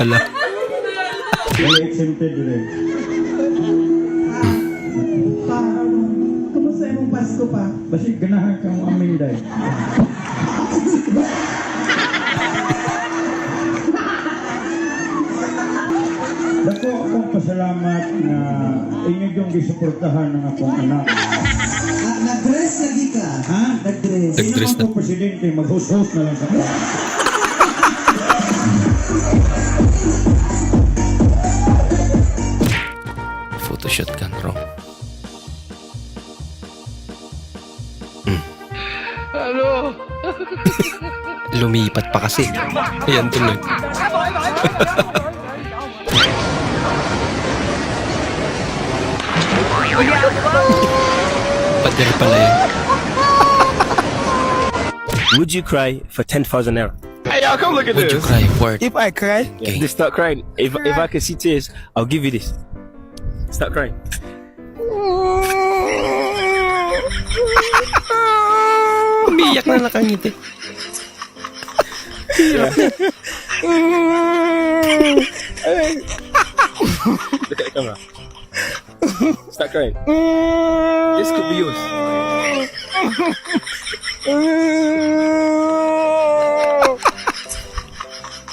Hala. Kumusta yung Pasko pa? Basi ganahan kang aminday. Dako akong pasalamat na inyo yung gisuportahan ng akong anak. Nag-dress lagi ka? Ha? Nag-dress. Nag-dress Sino ang presidente mag-host-host na lang sa ka? shotgun wrong. Ano? Lumipat pa kasi. Ayan tuloy. Pader pala yun. Would you cry for 10,000 naira? Hey, y'all, come look at Would you this. cry for it? If I cry, Okay. just start crying. If I can see tears, I'll give you this. Start crying. Umiyak na nakangiti. Look at the camera. Start crying. This could be yours.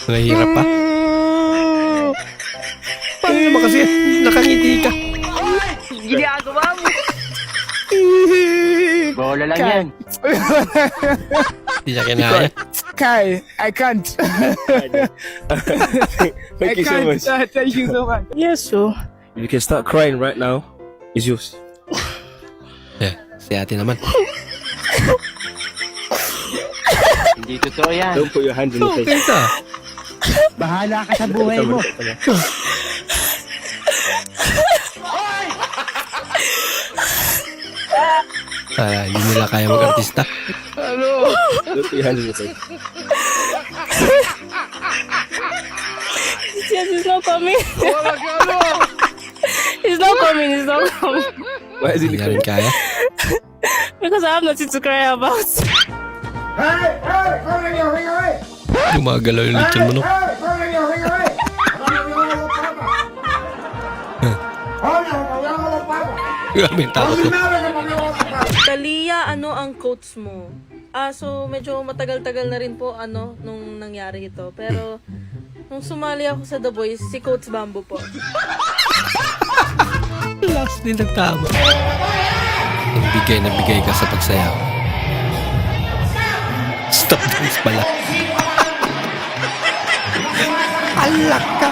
Nahihirap pa. Paano naman kasi nakangiti ka? Ginagawa mo. Bola lang yan. Hindi niya kinaya. Kai, I can't. Thank you so much. Thank you so much. Yes, so. If you can start crying right now, it's yours. Si ate naman. Hindi totoo yan. Don't put your hands in the face. Okay ka. Bahala ka sa buhay mo. Hindi nila kaya mag-artista. Ano? Don't put your hands in the face. Yes, he's not coming. Wala ka, ano? He's not coming, he's not coming. Why is it Hindi namin kaya. Because I have nothing to cry about. Gumagalaw yung lechon mo, no? Grabe yung takot ko. Talia, ano ang quotes mo? So medyo matagal-tagal na rin po nung nangyari ito. Pero nung sumali ako sa The Voice, si Coach Bamboo po. Last din nagtama. Nagbigay na bigay ka sa pagsayaw. Stop dance pala. Alak ka.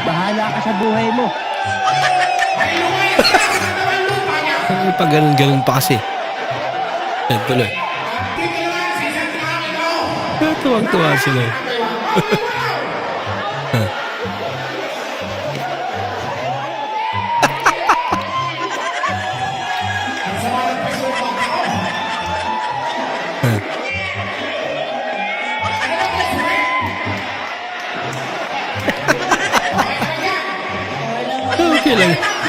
Bahala ka sa buhay mo. Ano pa ganun-ganun pa kasi. Yan tuloy. Tuwang-tuwa sila.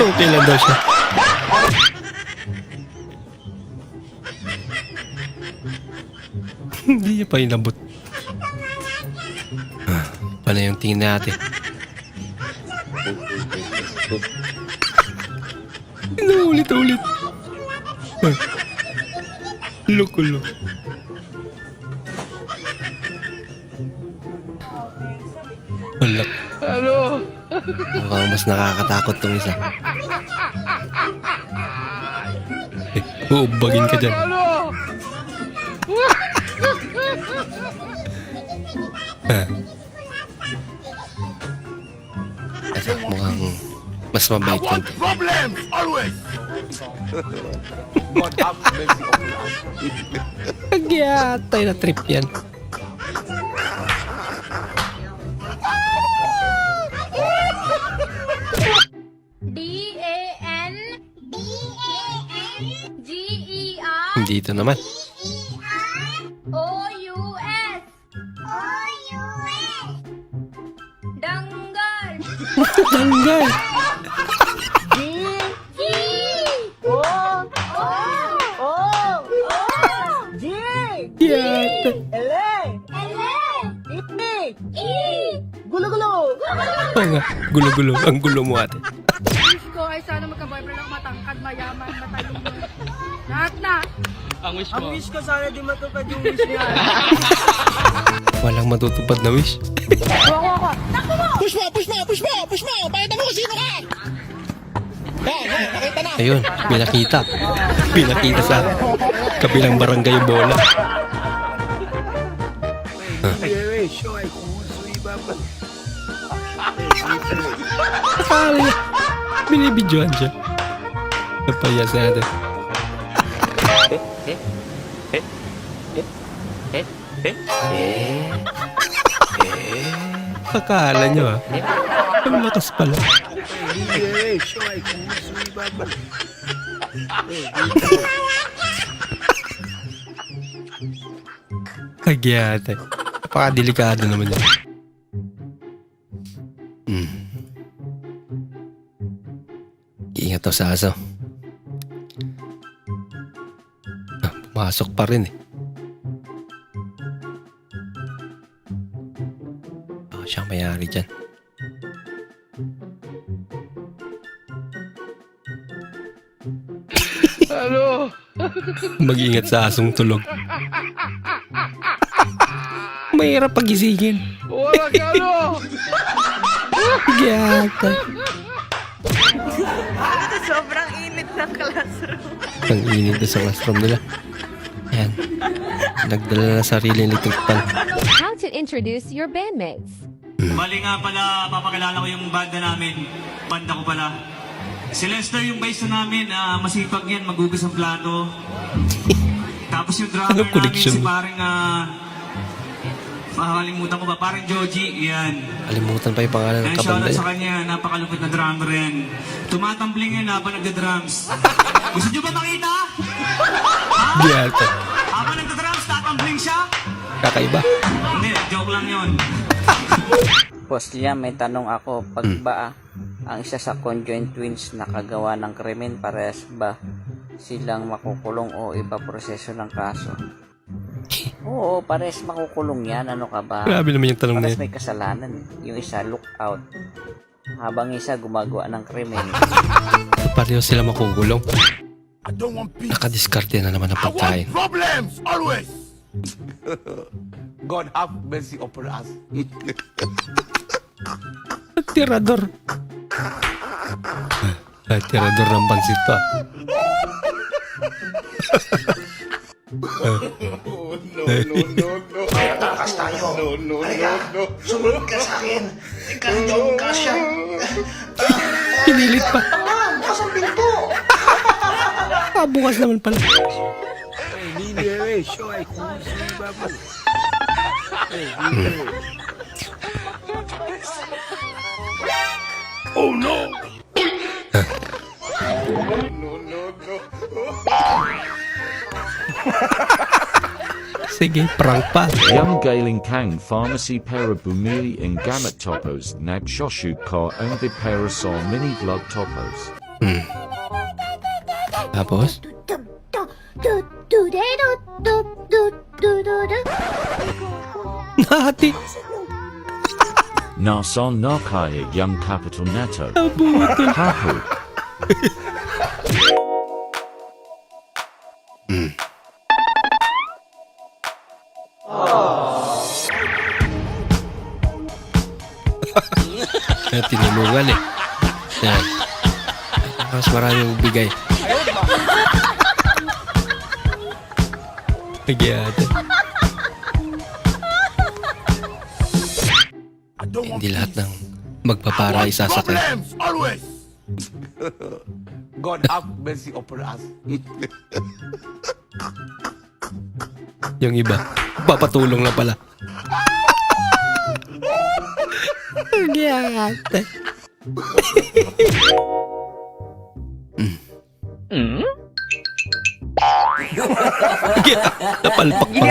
Okay lang daw siya. Hindi niya pa inabot. Paano yung tingin natin? Inuulit-ulit. Lukulo. Wala. Ano? Mukhang mas nakakatakot tong isa. Uubagin ka dyan. Ano? Ito, mukhang mas mabait konti. Problems, always. Nagyatay na trip yan. D-A-N-G-E-R Dito naman. O-U-S O-U-S Danggal Danggal. G O-O-O-G Yata. Gulo-gulo Oo nga, gulo-gulo. Ang gulo mo ate. Wish ko ay sana magka-boyfriend ako matangkad, mayaman, matalino. Lahat na. Ang wish Ang wish ko sana di matupad yung wish niya. Walang matutupad na wish. Push mo! Pakita mo kung sino ka! Nakita na! Ayun, pinakita. Pinakita sa kabilang barangay yung bola. Akala niya, binibidyohan siya. Napayas natin. Akala nyo ah. Ang lakas pala. Kagyate. Napakadelikado naman yan. Ingat daw sa aso. Pumasok pa rin eh. Siyang mayari dyan. Ano? Mag-ingat sa asong tulog. Mahirap pagisingin. Wala ka ano? Gata. Sobrang init ng classroom. Ang init na sa classroom nila. Ayan. Nagdala na sariling electric fan. How to introduce your bandmates. Bali nga pala, papakilala ko yung banda namin. Banda ko pala. Si Lester yung bass namin, masipag yan, magugas ang plato. Tapos yung drummer namin, si paring, makakalimutan ko ba, paring Joji, yan. Kalimutan pa yung pangalan ng kabanda shoutout niya. sa kanya, napakalupit na drummer yan. Tumatambling yan habang nagda-drums. Gusto nyo ba makita? Gata. Habang nagda-drums, tatambling siya? Kakaiba. Hindi, joke lang yun. Boss Liam, may tanong ako. Pag ba ang isa sa conjoined twins nakagawa ng krimen, parehas ba silang makukulong o ipaproseso ng kaso? Oo, parehas makukulong yan. Ano ka ba? Grabe naman yung tanong na Parehas yan. may kasalanan. Yung isa, look out. Habang isa gumagawa ng krimen. Pareho sila makukulong. Nakadiskarte na naman ang pagkain. Problems always. God have mercy upon us. Tirador. Tirador ng pansit pa. Tatakas tayo. Halika, sumunod ka sa akin. Ikaw hindi ako kasya. Pinilit pa. Bukas ang pinto. Bukas naman pala. Oh no! Sige, prank pa. Young Galing Kang Pharmacy para bumili ng gamit topos nagshoshoot ka ang the parasol mini vlog topos. Tapos? Nahati. Nason na kaya young capital neto. Hapo. Tinulungan eh. Yan. Mas maraming bigay. Nagyata. Hindi lahat ng magpapara isasakay. Problems always. God have mercy upon us. Yung iba, papatulong na pala. Nagyata. Napalpak pa.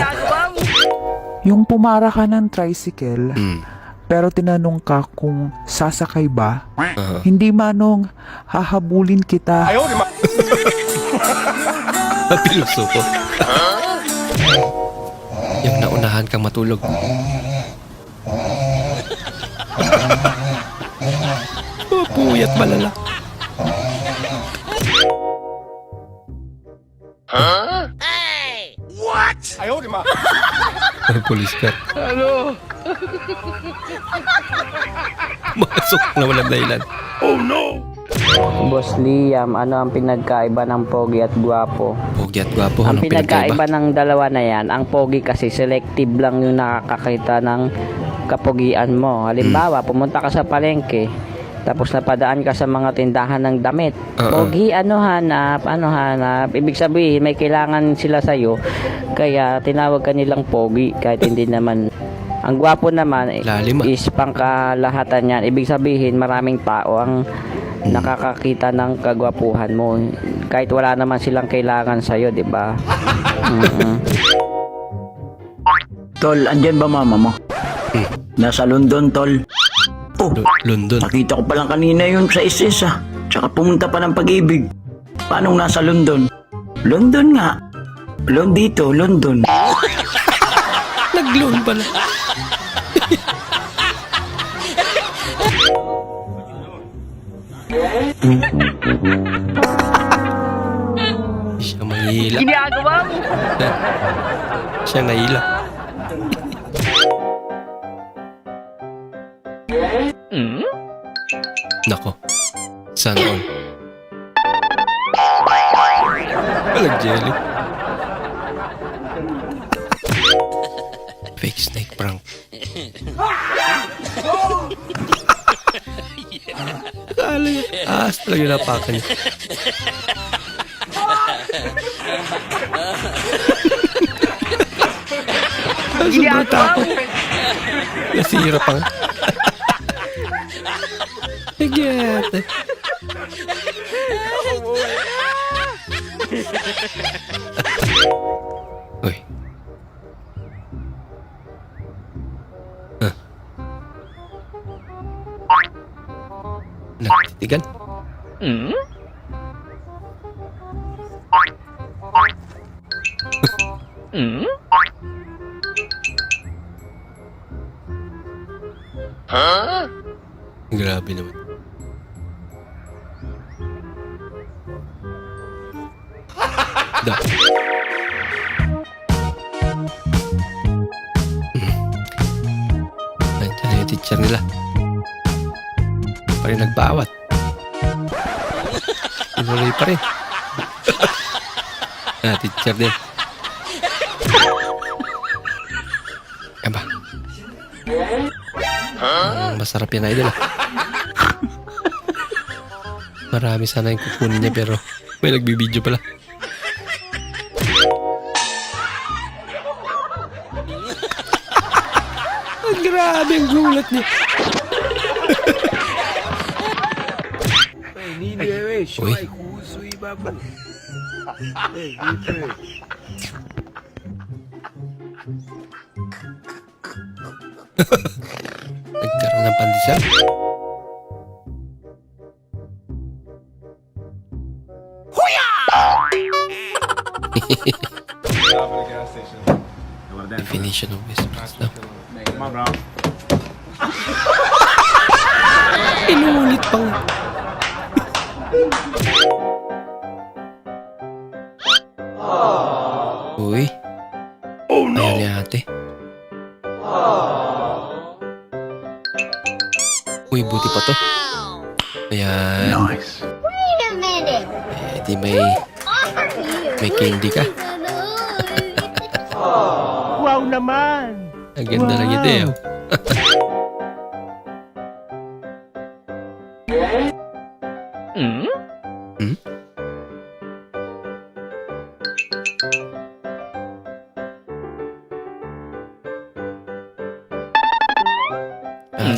Yung pumara ka ng tricycle, pero tinanong ka kung sasakay ba, hindi manong hahabulin kita. Ayaw, di ma... Pilosopo. Yung naunahan kang matulog. Puyat malala. Hey! What? Ayaw, di ma... Pulis ka. Ano? Masok na walang dahilan. Oh no! Boss Liam, ano ang pinagkaiba ng pogi at gwapo? Pogi at gwapo, Ang anong pinagkaiba ng dalawa na yan, ang pogi kasi selective lang yung nakakakita ng kapogian mo. Halimbawa, pumunta ka sa palengke, tapos napadaan ka sa mga tindahan ng damit. Oo. Pogi, ano hanap? Ibig sabihin, may kailangan sila sa'yo, kaya tinawag ka nilang pogi, kahit hindi naman. Ang gwapo naman is pangkalahatan yan. Ibig sabihin, maraming tao ang nakakakita ng kagwapuhan mo. Kahit wala naman silang kailangan sa'yo, di ba? Tol, andyan ba mama mo? Nasa London, tol. Oh, London. Nakita ko palang kanina yun sa SS ah. Tsaka pumunta pa ng Pag-ibig. Paano nasa London? London nga. Dito, London. Nag-loan pala. Siya mahila. Ginagawa mo. Siya nahila. Nako. Sana all. Walang jelly. Fake snake prank. Akala niya. Talaga napakan niya. Sobrang takot. Nasira pa nga. Nagyate. Uy. Nagtitigan? Grabe naman. Da. Nandiyan na yung teacher nila. Pa rin nagbawat. Inuloy pa rin. Teacher din. Aba. Masarap yan, idol. Marami sana yung kukunin niya pero may nagbibideo pala. Grabe ang gulat niya. Uy. Nagkaroon ng pandesal. Definition of whispers daw. Come on, bro. Inuulit pa nga. Uy. Oh no. Ayan ni ate. Uy, buti pa to. Ayan. Nice. Wait a minute. Di may candy ka. Wow naman. Ang ganda lang ito eh.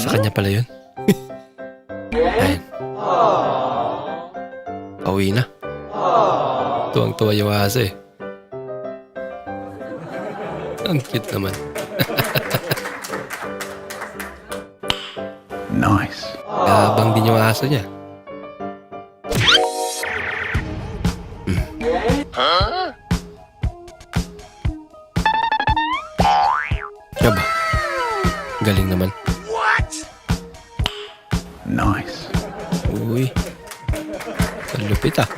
Sa kanya pala yun. Ayan. Pauwi na. Tuwang-tuwa yung aso eh. Ang cute naman. Nice. Kabang din yung aso niya. Aba. Galing naman. Nice. Uy. Ang lupit ah.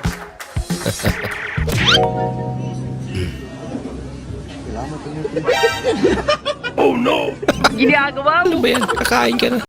Oh no! Ginagawa mo. Ano ba yan? Kakain ka na.